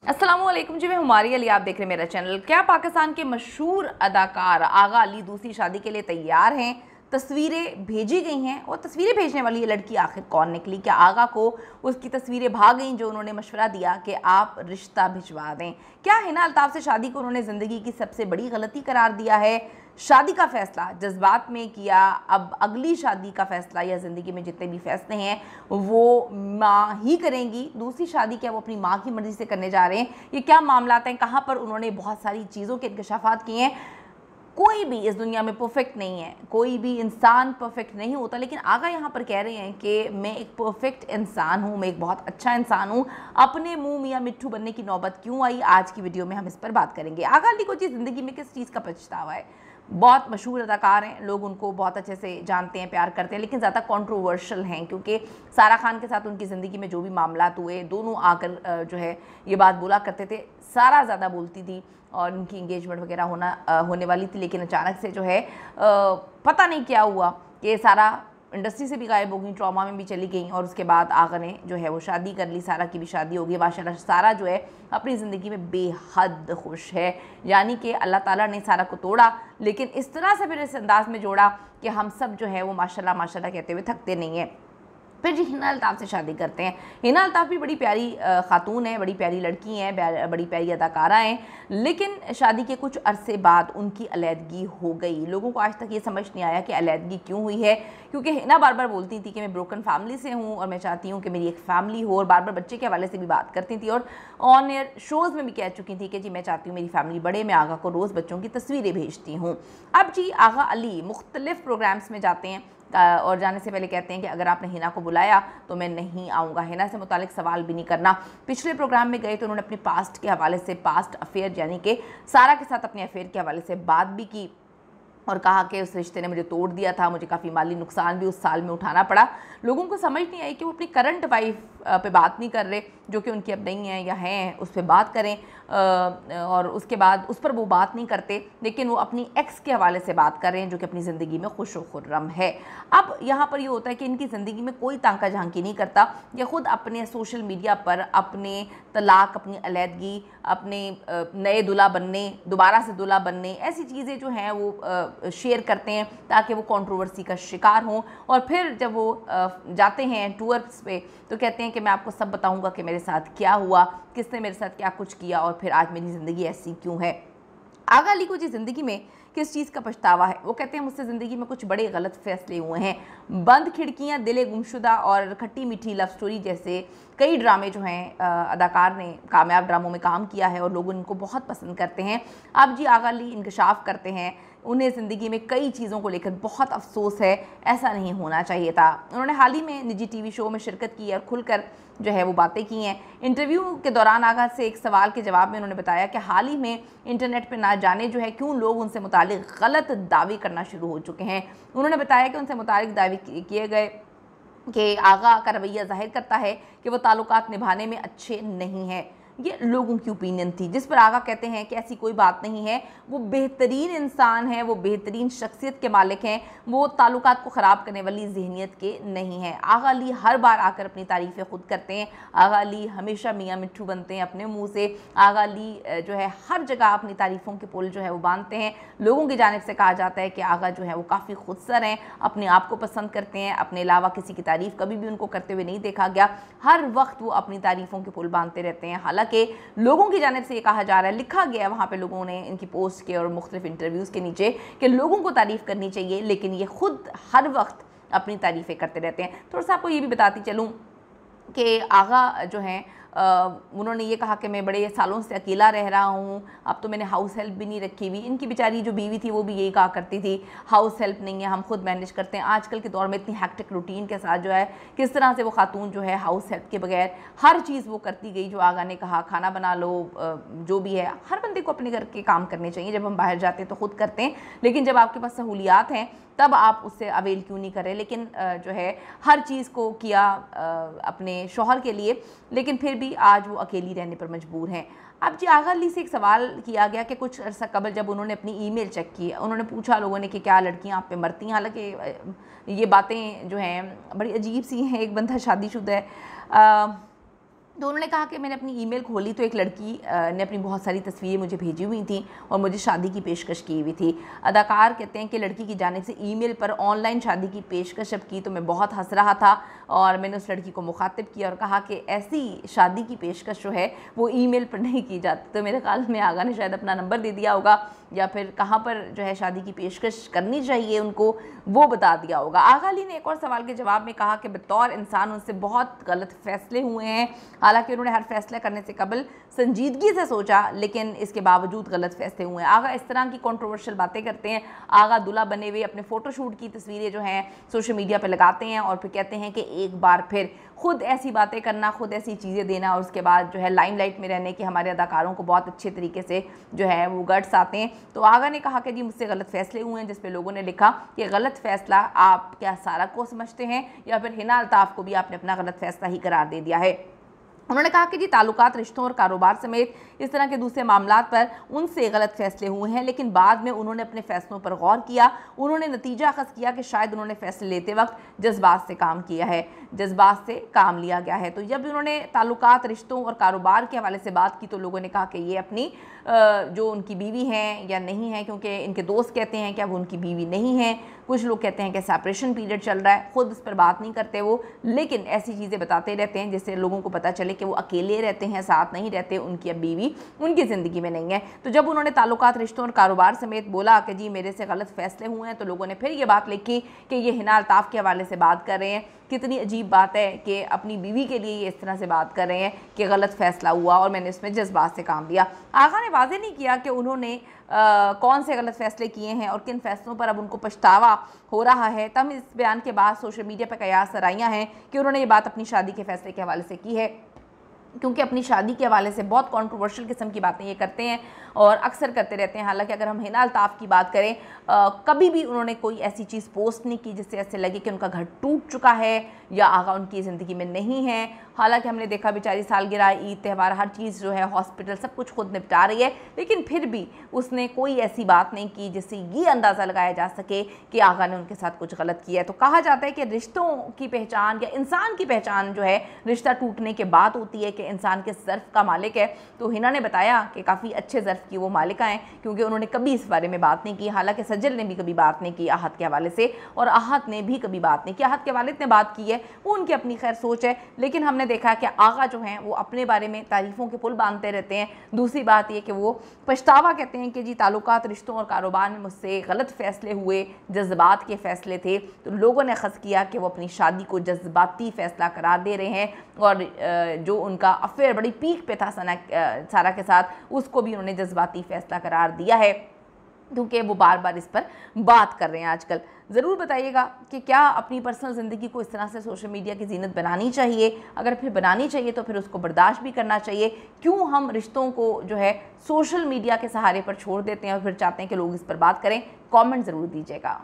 अस्सलाम वालेकुम जी, मैं हुमारी अली, आप देख रहे हैं मेरा चैनल। क्या पाकिस्तान के मशहूर अदाकार आगा अली दूसरी शादी के लिए तैयार हैं? तस्वीरें भेजी गई हैं और तस्वीरें भेजने वाली ये लड़की आखिर कौन निकली? क्या आगा को उसकी तस्वीरें भाग गईं जो उन्होंने मशवरा दिया कि आप रिश्ता भिजवा दें? क्या हिना अल्ताफ़ से शादी को उन्होंने ज़िंदगी की सबसे बड़ी गलती करार दिया है? शादी का फ़ैसला जज्बात में किया, अब अगली शादी का फ़ैसला या ज़िंदगी में जितने भी फ़ैसले हैं वो माँ ही करेंगी। दूसरी शादी क्या वो अपनी माँ की मर्ज़ी से करने जा रहे हैं? ये क्या मामलात हैं? कहाँ पर उन्होंने बहुत सारी चीज़ों के इंकशाफात किए हैं। कोई भी इस दुनिया में परफेक्ट नहीं है, कोई भी इंसान परफेक्ट नहीं होता, लेकिन आगा यहाँ पर कह रहे हैं कि मैं एक परफेक्ट इंसान हूँ, मैं एक बहुत अच्छा इंसान हूँ। अपने मुंह मियाँ मिट्ठू बनने की नौबत क्यों आई? आज की वीडियो में हम इस पर बात करेंगे। आगा अली को जी ज़िंदगी में किस चीज़ का पछतावा है? बहुत मशहूर अदाकार हैं, लोग उनको बहुत अच्छे से जानते हैं, प्यार करते हैं, लेकिन ज़्यादा कंट्रोवर्शियल हैं क्योंकि सारा खान के साथ उनकी ज़िंदगी में जो भी मामलात हुए, दोनों आकर जो है ये बात बोला करते थे। सारा ज़्यादा बोलती थी और उनकी इंगेजमेंट वगैरह होने वाली थी, लेकिन अचानक से जो है पता नहीं क्या हुआ कि सारा इंडस्ट्री से भी गायब हो गई, ट्रॉमा में भी चली गई और उसके बाद आगा ने जो है वो शादी कर ली। सारा की भी शादी हो गई माशाल्लाह। सारा जो है अपनी ज़िंदगी में बेहद खुश है, यानी कि अल्लाह ताला ने सारा को तोड़ा लेकिन इस तरह से फिर इस अंदाज में जोड़ा कि हम सब जो है वो माशाल्लाह माशाल्लाह कहते हुए थकते नहीं हैं। फिर जी हिना अल्ताफ़ से शादी करते हैं। हिना अल्ताफ़ भी बड़ी प्यारी ख़ातून है, बड़ी प्यारी लड़की हैं, बड़ी प्यारी अदाकारा हैं, लेकिन शादी के कुछ अरसे बाद उनकी अलहदगी हो गई। लोगों को आज तक ये समझ नहीं आया कि अलहदगी क्यों हुई है, क्योंकि हिना बार बार बोलती थी कि मैं ब्रोकन फैमिली से हूँ और मैं चाहती हूँ कि मेरी एक फ़ैमिली हो, और बार बार बच्चे के हवाले से भी बात करती थी और ऑन एयर शोज़ में भी कह चुकी थी कि जी मैं चाहती हूँ मेरी फैमिली बढ़े, मैं आगा को रोज़ बच्चों की तस्वीरें भेजती हूँ। अब जी आगा अली मुख्तलिफ़ प्रोग्राम्स में जाते हैं और जाने से पहले कहते हैं कि अगर आपने हिना को बुलाया तो मैं नहीं आऊँगा, हिना से मुतालिक सवाल भी नहीं करना। पिछले प्रोग्राम में गए तो उन्होंने अपने पास्ट के हवाले से, पास्ट अफेयर यानी कि सारा के साथ अपने अफेयर के हवाले से बात भी की और कहा कि उस रिश्ते ने मुझे तोड़ दिया था, मुझे काफ़ी माली नुकसान भी उस साल में उठाना पड़ा। लोगों को समझ नहीं आई कि वो अपनी करंट वाइफ पे बात नहीं कर रहे, जो कि उनकी अब नहीं है या हैं, उस पर बात करें और उसके बाद उस पर वो बात नहीं करते, लेकिन वो अपनी एक्स के हवाले से बात कर रहे हैं जो कि अपनी ज़िंदगी में खुश व खुर्रम है। अब यहाँ पर ये होता है कि इनकी ज़िंदगी में कोई तांका झांकी नहीं करता, ये ख़ुद अपने सोशल मीडिया पर अपने तलाक, अपनी अलहदगी, अपने नए दूल्हा बनने, दोबारा से दूल्हा बनने, ऐसी चीज़ें जो हैं वो शेयर करते हैं ताकि वो कंट्रोवर्सी का शिकार हों। और फिर जब वो जाते हैं टूर्स पे तो कहते हैं कि मैं आपको सब बताऊंगा कि मेरे साथ क्या हुआ, किसने मेरे साथ क्या कुछ किया और फिर आज मेरी ज़िंदगी ऐसी क्यों है। आगा अली को जी ज़िंदगी में किस चीज़ का पछतावा है? वो कहते हैं मुझसे ज़िंदगी में कुछ बड़े गलत फैसले हुए हैं। बंद खिड़कियाँ, दिले गुमशुदा और खट्टी मीठी लव स्टोरी जैसे कई ड्रामे जो हैं अदाकार ने कामयाब ड्रामों में काम किया है और लोग उनको बहुत पसंद करते हैं। अब जी आगा अली इंकशाफ करते हैं, उन्हें ज़िंदगी में कई चीज़ों को लेकर बहुत अफसोस है, ऐसा नहीं होना चाहिए था। उन्होंने हाल ही में निजी टीवी शो में शिरकत की और खुलकर जो है वो बातें की हैं। इंटरव्यू के दौरान आगा से एक सवाल के जवाब में उन्होंने बताया कि हाल ही में इंटरनेट पर ना जाने जो है क्यों लोग उनसे मुतालिक गलत दावे करना शुरू हो चुके हैं। उन्होंने बताया कि उनसे मुतालिक दावे किए गए कि आगा का रवैया ज़ाहिर करता है कि वो ताल्लुकात निभाने में अच्छे नहीं हैं। ये लोगों की ओपिनियन थी, जिस पर आगा कहते हैं कि ऐसी कोई बात नहीं है, वो बेहतरीन इंसान है, वो बेहतरीन शख्सियत के मालिक हैं, वो ताल्लुकात को ख़राब करने वाली जहनीत के नहीं हैं। आगा अली हर बार आकर अपनी तारीफ़ें खुद करते हैं। आगा अली हमेशा मियाँ मिट्ठू बनते हैं अपने मुँह से। आगा अली जो है हर जगह अपनी तारीफ़ों के पुल जो है वो बांधते हैं। लोगों की जानिब से कहा जाता है कि आगा जो है वो काफ़ी खुदसर हैं, अपने आप को पसंद करते हैं, अपने अलावा किसी की तारीफ़ कभी भी उनको करते हुए नहीं देखा गया। हर वक्त वो अपनी तारीफ़ों के पुल बांधते रहते हैं। हालांकि लोगों की जानिब से ये कहा जा रहा है, लिखा गया है वहाँ पे लोगों ने इनकी पोस्ट के और मुख्तलिफ इंटरव्यूज़ के नीचे कि लोगों को तारीफ़ करनी चाहिए, लेकिन ये खुद हर वक्त अपनी तारीफ़ें करते रहते हैं। थोड़ा सा आपको ये भी बताती चलूँ कि आगा जो हैं उन्होंने ये कहा कि मैं बड़े सालों से अकेला रह रहा हूँ, अब तो मैंने हाउस हेल्प भी नहीं रखी हुई। इनकी बेचारी जो बीवी थी वो भी यही कहा करती थी हाउस हेल्प नहीं है, हम खुद मैनेज करते हैं। आजकल के दौर में इतनी हैक्टिक रूटीन के साथ जो है किस तरह से वो खातून जो है हाउस हेल्प के बगैर हर चीज़ वो करती गई। जो आगा ने कहा खाना बना लो, जो भी है, हर बंदे को अपने घर के काम करने चाहिए। जब हम बाहर जाते हैं तो खुद करते हैं, लेकिन जब आपके पास सहूलियात हैं तब आप उससे अवेल क्यों नहीं करें। लेकिन जो है हर चीज़ को किया अपने शौहर के लिए, लेकिन फिर भी आज वो अकेली रहने पर मजबूर हैं। अब जी आगा अली से एक सवाल किया गया कि कुछ अर्सा कबल जब उन्होंने अपनी ईमेल चेक की, उन्होंने पूछा लोगों ने कि क्या लड़कियां आप पे मरती हैं। हालांकि ये बातें जो हैं बड़ी अजीब सी हैं। एक बंदा शादीशुदा है, تو उन्होंने कहा कि मैंने अपनी ईमेल खोली तो एक लड़की ने अपनी बहुत सारी तस्वीरें मुझे भेजी हुई थी और मुझे शादी की पेशकश की हुई थी। अदाकार कहते हैं कि लड़की की जानिब से ईमेल पर ऑनलाइन शादी की पेशकश जब की तो मैं बहुत हंस रहा था और मैंने उस लड़की को मुखातिब किया और कहा कि ऐसी शादी की पेशकश जो है वो ईमेल पर नहीं की जाती। तो मेरे ख्याल में आगा ने शायद अपना नंबर दे दिया होगा या फिर कहाँ पर जो है शादी की पेशकश करनी चाहिए उनको वो बता दिया होगा। आगा अली ने एक और सवाल के जवाब में कहा कि बतौर इंसान उनसे बहुत गलत फैसले हुए हैं। हालांकि उन्होंने हर फैसला करने से कबल संजीदगी से सोचा लेकिन इसके बावजूद गलत फैसले हुए हैं। आगा इस तरह की कंट्रोवर्शियल बातें करते हैं। आगा दूल्हा बने हुए अपने फ़ोटोशूट की तस्वीरें जो हैं सोशल मीडिया पर लगाते हैं और फिर कहते हैं कि एक बार फिर खुद ऐसी बातें करना, खुद ऐसी चीज़ें देना और उसके बाद जो है लाइमलाइट में रहने के हमारे अदाकारों को बहुत अच्छे तरीके से जो है वो गट्स आते हैं। तो आगा ने कहा कि जी मुझसे गलत फैसले हुए हैं, जिस पे लोगों ने लिखा कि गलत फैसला आप क्या सारा को समझते हैं या फिर हिना अल्ताफ़ को भी आपने अपना गलत फैसला ही करार दे दिया है। उन्होंने कहा कि जी ताल्लुकात, रिश्तों और कारोबार समेत इस तरह के दूसरे मामलात पर उनसे गलत फैसले हुए हैं लेकिन बाद में उन्होंने अपने फ़ैसलों पर गौर किया। उन्होंने नतीजा अखज़ किया कि शायद उन्होंने फ़ैसले लेते वक्त जज्बात से काम किया है, जज्बात से काम लिया गया है। तो जब उन्होंने ताल्लुकात, रिश्तों और कारोबार के हवाले से बात की तो लोगों ने कहा कि ये अपनी जो उनकी बीवी हैं या नहीं है, क्योंकि इनके दोस्त कहते हैं कि अब उनकी बीवी नहीं है, कुछ लोग कहते हैं कि सेपरेशन पीरियड चल रहा है, ख़ुद इस पर बात नहीं करते वो, लेकिन ऐसी चीज़ें बताते रहते हैं जिससे लोगों को पता चले कि वो अकेले रहते हैं, साथ नहीं रहते, उनकी अब बीवी उनकी ज़िंदगी में नहीं है। तो जब उन्होंने ताल्लुकात, रिश्तों और कारोबार समेत बोला कि जी मेरे से गलत फ़ैसले हुए हैं तो लोगों ने फिर ये बात लिखी कि ये हिना अल्ताफ़ के हवाले से बात कर रहे हैं। कितनी अजीब बात है कि अपनी बीवी के लिए ये इस तरह से बात कर रहे हैं कि गलत फ़ैसला हुआ और मैंने इसमें जज्बात से काम लिया। आगा ने वाज़ेह नहीं किया कि उन्होंने कौन से गलत फ़ैसले किए हैं और किन फ़ैसलों पर अब उनको पछतावा हो रहा है। तब इस बयान के बाद सोशल मीडिया पर कयास सराहियाँ हैं कि उन्होंने ये बात अपनी शादी के फ़ैसले के हवाले से की है, क्योंकि अपनी शादी के हवाले से बहुत कंट्रोवर्शियल किस्म की बातें ये करते हैं और अक्सर करते रहते हैं। हालांकि अगर हम हिना अल्ताफ़ की बात करें, कभी भी उन्होंने कोई ऐसी चीज़ पोस्ट नहीं की जिससे ऐसे लगे कि उनका घर टूट चुका है या आगा उनकी ज़िंदगी में नहीं है। हालांकि हमने देखा बेचारी सालगिरह, ईद, त्यौहार, हर चीज़ जो है हॉस्पिटल सब कुछ खुद निपटा रही है, लेकिन फिर भी उसने कोई ऐसी बात नहीं की जिससे ये अंदाज़ा लगाया जा सके कि आगा ने उनके साथ कुछ गलत किया है। तो कहा जाता है कि रिश्तों की पहचान या इंसान की पहचान जो है रिश्ता टूटने के बाद होती है कि इंसान के ज़र्फ़ का मालिक है। तो हिना ने बताया कि काफ़ी अच्छे ज़र्फ़ की वो मालिका हैं, क्योंकि उन्होंने कभी इस बारे में बात नहीं की। हालांकि सज्जल ने भी कभी बात नहीं की आहत के हवाले से और आहत ने भी कभी बात नहीं की। आहत के वालिद ने बात की है, वो उनकी अपनी खैर सोच है, लेकिन हमने देखा कि आगा जो हैं वो अपने बारे में तारीफ़ों के पुल बांधते रहते हैं। दूसरी बात ये कि वो पछतावा कहते हैं कि जी ताल्लुकात, रिश्तों और कारोबार में मुझसे गलत फ़ैसले हुए, जज्बात के फ़ैसले थे। तो लोगों ने ख़स किया कि वो अपनी शादी को जज्बाती फ़ैसला करार दे रहे हैं और जो उनका अफेयर बड़ी पीक पे था सारा के साथ, उसको भी उन्होंने जज्बाती फ़ैसला करार दिया है, क्योंकि वो बार बार इस पर बात कर रहे हैं आजकल। ज़रूर बताइएगा कि क्या अपनी पर्सनल ज़िंदगी को इस तरह से सोशल मीडिया की ज़ीनत बनानी चाहिए, अगर फिर बनानी चाहिए तो फिर उसको बर्दाश्त भी करना चाहिए। क्यों हम रिश्तों को जो है सोशल मीडिया के सहारे पर छोड़ देते हैं और फिर चाहते हैं कि लोग इस पर बात करें? कमेंट ज़रूर दीजिएगा।